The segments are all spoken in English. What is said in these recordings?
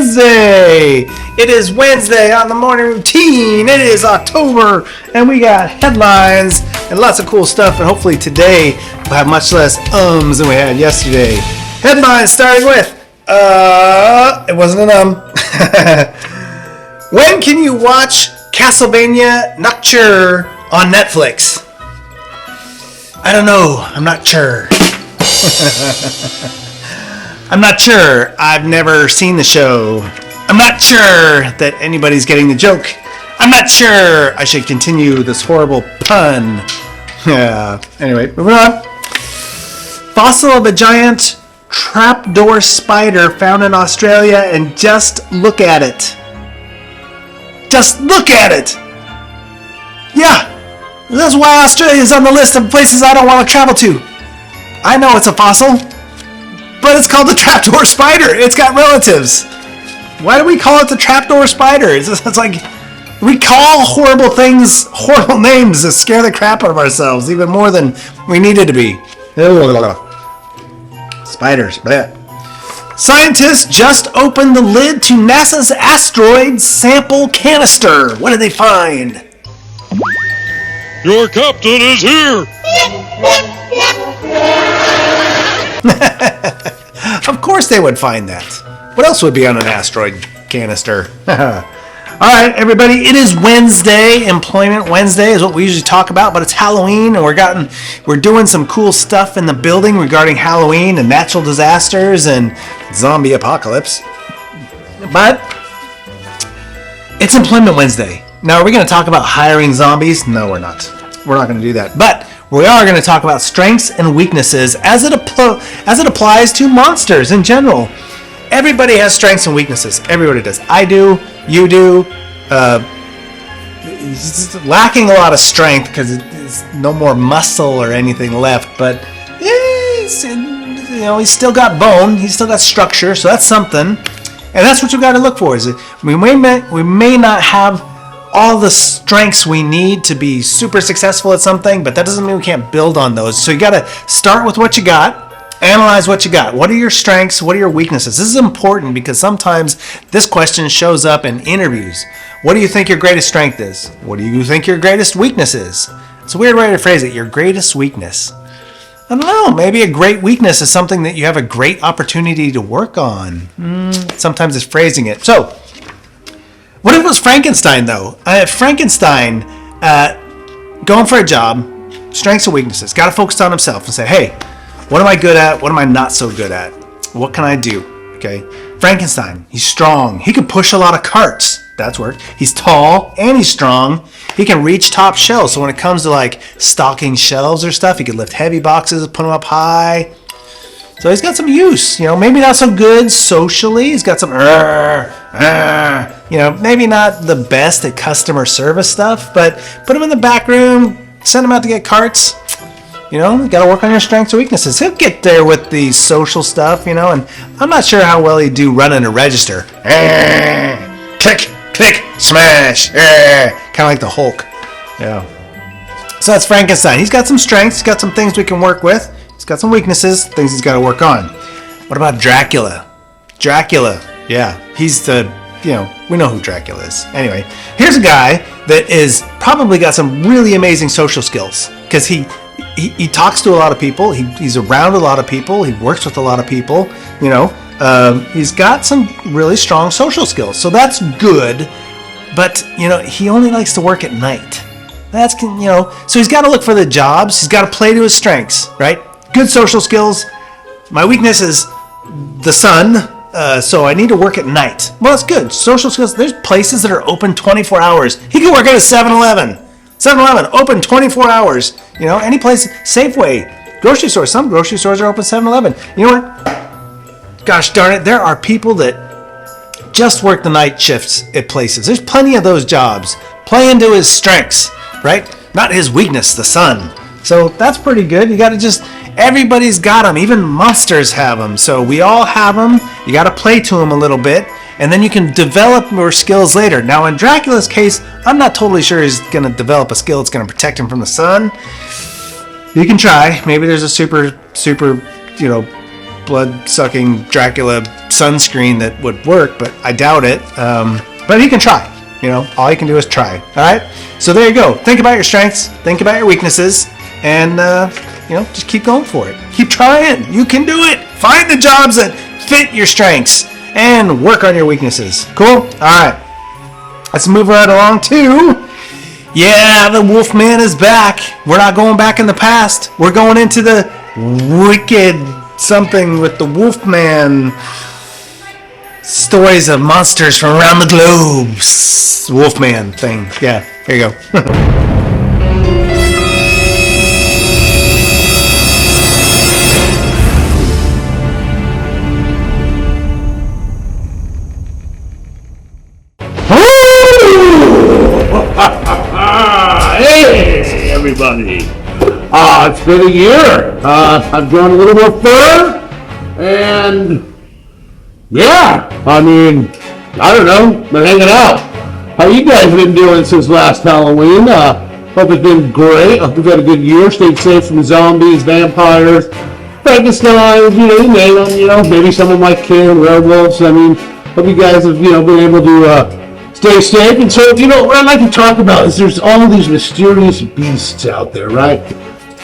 Wednesday. It is Wednesday on the morning routine. It is October, and we got headlines and lots of cool stuff. And hopefully today we'll have much less ums than we had yesterday. Headlines starting with, it wasn't an When can you watch Castlevania Nocturne on Netflix? I don't know. I'm not sure. I'm not sure. I've never seen the show. I'm not sure that anybody's getting the joke. I'm not sure I should continue this horrible pun. Yeah. Anyway, moving on. Fossil of a giant trapdoor spider found in Australia, and just look at it. Just look at it. Yeah. That's why Australia is on the list of places I don't want to travel to. I know it's a fossil, but it's called the trapdoor spider. It's got relatives. Why do we call it the trapdoor spider? It's like we call horrible things horrible names that scare the crap out of ourselves even more than we needed to be. Spiders. Bleh. Scientists just opened the lid to NASA's asteroid sample canister. What did they find? Your captain is here! Of course they would find that. What else would be on an asteroid canister? Alright, everybody, it is Wednesday. Employment Wednesday is what we usually talk about, but it's Halloween, and we're doing some cool stuff in the building regarding Halloween and natural disasters and zombie apocalypse. But it's Employment Wednesday. Now, are we going to talk about hiring zombies? No, we're not. We're not going to do that. But we are going to talk about strengths and weaknesses as it applies to monsters in general. Everybody has strengths and weaknesses. Everybody does. I do. You do. He's lacking a lot of strength because there's no more muscle or anything left. But he's still got bone. He's still got structure. So that's something. And that's what you got to look for. Is we may not have all the strengths we need to be super successful at something, but that doesn't mean we can't build on those. So you got to start with what you got, analyze what you got. What are your strengths? What are your weaknesses? This is important because sometimes this question shows up in interviews. What do you think your greatest strength is? What do you think your greatest weakness is? It's a weird way to phrase it, your greatest weakness. I don't know, maybe a great weakness is something that you have a great opportunity to work on. Sometimes it's phrasing it. So, what if it was Frankenstein, though? Frankenstein, going for a job, strengths and weaknesses. Got to focus on himself and say, hey, what am I good at? What am I not so good at? What can I do? Okay. Frankenstein, he's strong. He can push a lot of carts. That's work. He's tall and he's strong. He can reach top shelves. So when it comes to like stocking shelves or stuff, he can lift heavy boxes, put them up high. So he's got some use, maybe not so good socially. He's got some, maybe not the best at customer service stuff, but put him in the back room, send him out to get carts. You got to work on your strengths and weaknesses. He'll get there with the social stuff, and I'm not sure how well he'd do running a register. Click, click, smash, kind of like the Hulk. Yeah. So that's Frankenstein. He's got some strengths. He's got some things we can work with. He's got some weaknesses, things he's got to work on. What about Dracula? Dracula, yeah, he's the, we know who Dracula is. Anyway, here's a guy that is probably got some really amazing social skills because he talks to a lot of people. He's around a lot of people. He works with a lot of people. He's got some really strong social skills. So that's good. But, he only likes to work at night. That's, so he's got to look for the jobs. He's got to play to his strengths, right? Good social skills. My weakness is the sun, so I need to work at night. Well, that's good. Social skills. There's places that are open 24 hours. He can work at a 7-Eleven. 7-Eleven, open 24 hours. Any place, Safeway, grocery stores. Some grocery stores are open 7-Eleven. You know what? Gosh darn it, there are people that just work the night shifts at places. There's plenty of those jobs. Play into his strengths, right? Not his weakness, the sun. So that's pretty good. You got to everybody's got them. Even monsters have them. So we all have them. You got to play to them a little bit. And then you can develop more skills later. Now, in Dracula's case, I'm not totally sure he's going to develop a skill that's going to protect him from the sun. You can try. Maybe there's a super, blood-sucking Dracula sunscreen that would work, but I doubt it. But he can try. You know, all you can do is try. All right. So there you go. Think about your strengths. Think about your weaknesses, and you know, just keep going for it. Keep trying. You can do it. Find the jobs that fit your strengths and work on your weaknesses. Cool. All right. Let's move right along to. Yeah, the Wolfman is back. We're not going back in the past. We're going into the wicked something with the Wolfman. Stories of monsters from around the globe. Wolfman thing. Yeah, here you go. Hey, everybody. It's been a year. I've grown a little more fur, and yeah, I mean, I don't know, been hanging out. How you guys been doing since last Halloween? Hope it's been great. Hope you've had a good year. Stayed safe from zombies, vampires, Frankenstein, you know, you name them, you know, maybe someone like King, werewolves. I mean, hope you guys have, you know, been able to stay safe. And so, you know, what I'd like to talk about is there's all these mysterious beasts out there, right?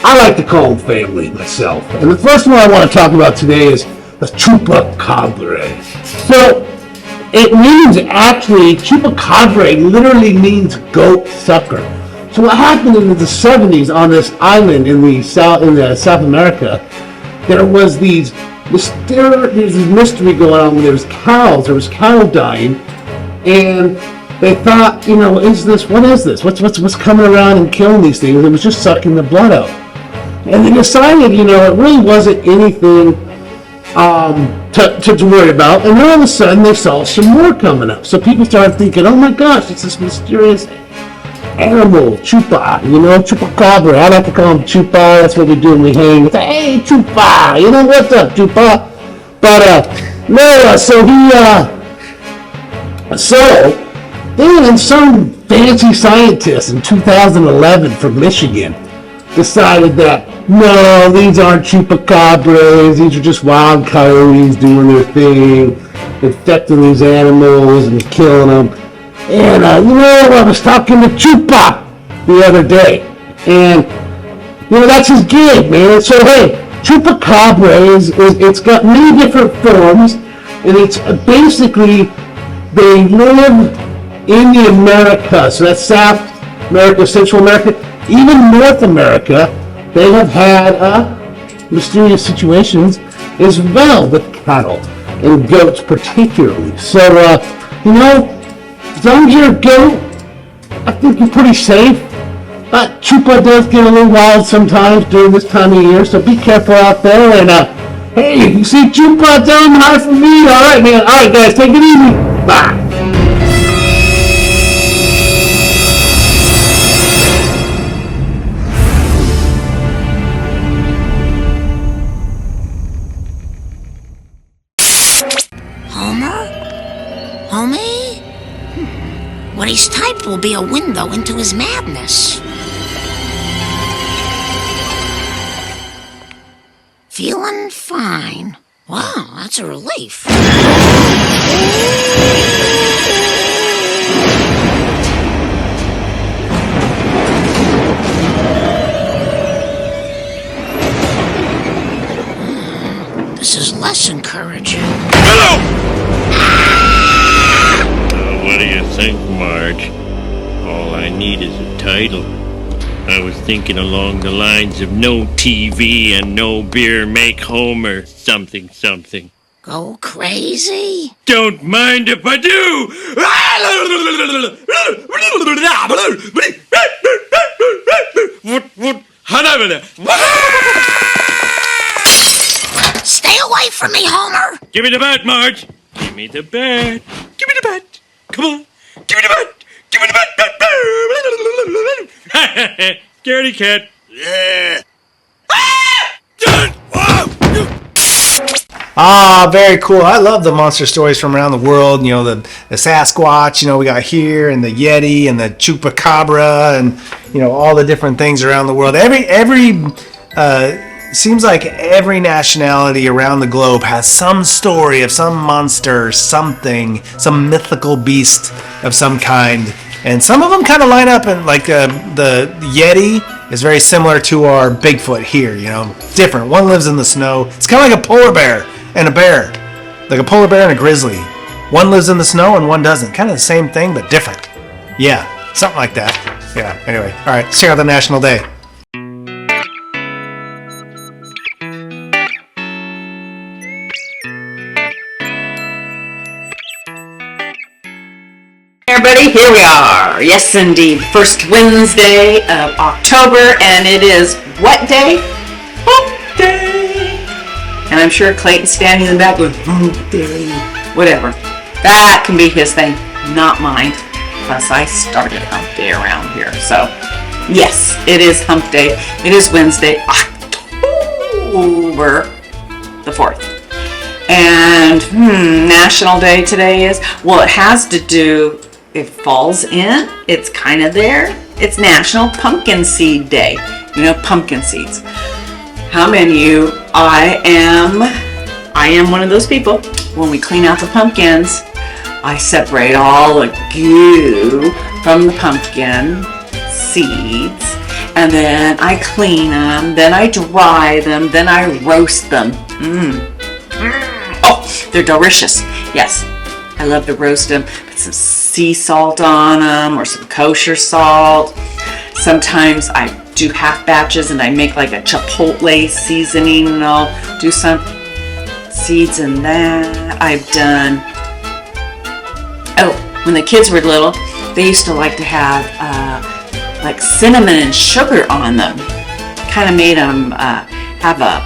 I like to call them family myself. And the first one I want to talk about today is the chupacabra. So, it means actually, chupacabra literally means goat sucker. So what happened in the 70s on this island in South America, there was this mystery going on where there was cattle dying, and they thought, you know, what is this? What's coming around and killing these things? It was just sucking the blood out. And they decided, you know, it really wasn't anything to worry about, and then all of a sudden they saw some more coming up. So people started thinking, oh my gosh, it's this mysterious animal, chupa, you know, chupacabra. I like to call him chupa. That's what we do when we hang. It's like, hey, chupa, you know, what's up, chupa? But no, then some fancy scientist in 2011 from Michigan decided that, no, these aren't chupacabras, these are just wild coyotes doing their thing, infecting these animals and killing them. And you know, I was talking to Chupa the other day, and you know, that's his gig, man. So hey, chupacabra it's got many different forms, and it's basically, they live in the Americas, so that's South America, Central America, even North America. They have had mysterious situations as well with cattle and goats particularly. So, you know, as long as you're a goat, I think you're pretty safe. But Chupa does get a little wild sometimes during this time of year, so be careful out there. And, hey, if you see Chupa, tell him hi from me. All right, man. All right, guys, take it easy. Bye. Homie? What he's typed will be a window into his madness. Feeling fine. Wow, that's a relief. This is less encouraging. Hello! What do you think, Marge? All I need is a title. I was thinking along the lines of no TV and no beer make Homer something something. Go crazy? Don't mind if I do! Stay away from me, Homer! Give me the bat, Marge! Give me the bat! Give me the bat! Come on! Give me the bat! Give me the bat! Scaredy cat! Yeah! Ah, very cool. I love the monster stories from around the world. You know, the Sasquatch, you know, we got here, and the Yeti, and the Chupacabra, and, you know, all the different things around the world. Every seems like every nationality around the globe has some story of some monster, something, some mythical beast of some kind. And some of them kind of line up, and like the Yeti is very similar to our Bigfoot here, you know, different. One lives in the snow. It's kind of like a polar bear and a bear, like a polar bear and a grizzly. One lives in the snow and one doesn't. Kind of the same thing, but different. Yeah, something like that. Yeah, anyway. All right, let's check out the National Day. Everybody, here we are. Yes, indeed. First Wednesday of October, and it is what day? Hump Day. And I'm sure Clayton's standing in the back going, Hump Day. Whatever. That can be his thing, not mine. Plus, I started Hump Day around here. So, yes, it is Hump Day. It is Wednesday, October the 4th. And, National Day today is, well, it has to do, it falls in, it's kind of there. It's National Pumpkin Seed Day. You know, pumpkin seeds. How many of you, I am one of those people. When we clean out the pumpkins, I separate all the goo from the pumpkin seeds, and then I clean them, then I dry them, then I roast them. Oh, they're delicious. Yes, I love to roast them. Put some sea salt on them or some kosher salt. Sometimes I do half batches and I make like a chipotle seasoning, and I'll do some seeds in that. I've done, when the kids were little, they used to like to have like cinnamon and sugar on them. Kind of made them have a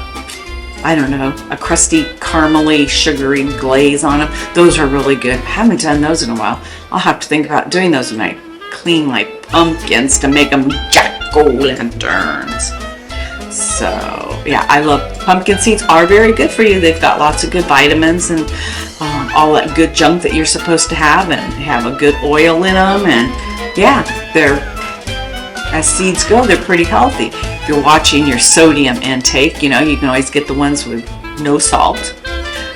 crusty, caramely, sugary glaze on them. Those are really good. I haven't done those in a while. I'll have to think about doing those when I clean my pumpkins to make them jack-o'-lanterns. So, yeah, I love pumpkin seeds. Are very good for you. They've got lots of good vitamins and all that good junk that you're supposed to have, and have a good oil in them. And yeah, they're, as seeds go, they're pretty healthy. If you're watching your sodium intake, you know, you can always get the ones with no salt,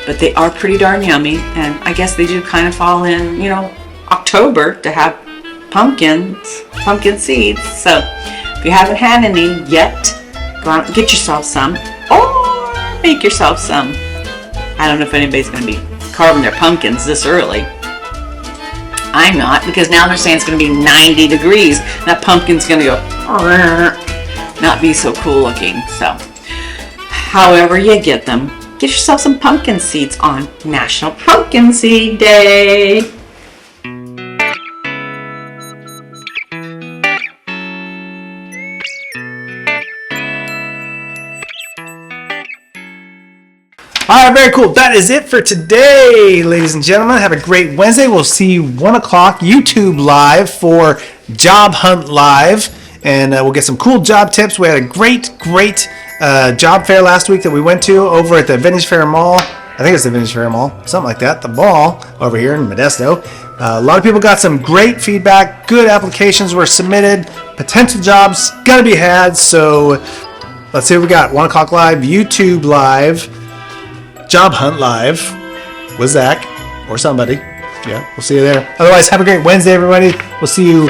but they are pretty darn yummy. And I guess they do kind of fall in, you know, October to have pumpkin seeds. So if you haven't had any yet, go out and get yourself some, or make yourself some. I don't know if anybody's going to be carving their pumpkins this early. I'm not, because now they're saying it's going to be 90 degrees. That pumpkin's going to go, not be so cool looking. So, however you get them, get yourself some pumpkin seeds on National Pumpkin Seed Day. All right, very cool. That is it for today, ladies and gentlemen. Have a great Wednesday. We'll see you 1 o'clock YouTube live for Job Hunt Live, and we'll get some cool job tips. We had a great job fair last week that we went to over at the Vintage Fair Mall. I think it's the Vintage Fair Mall, something like that. The mall over here in Modesto. A lot of people got some great feedback. Good applications were submitted. Potential jobs got to be had. So let's see what we got. 1 o'clock live, YouTube live. Job Hunt Live with Zach or somebody. Yeah, we'll see you there. Otherwise, have a great Wednesday, everybody. We'll see you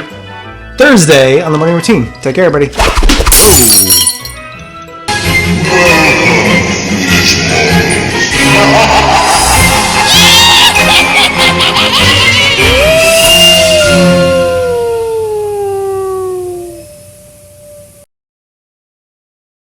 Thursday on the morning routine. Take care, everybody.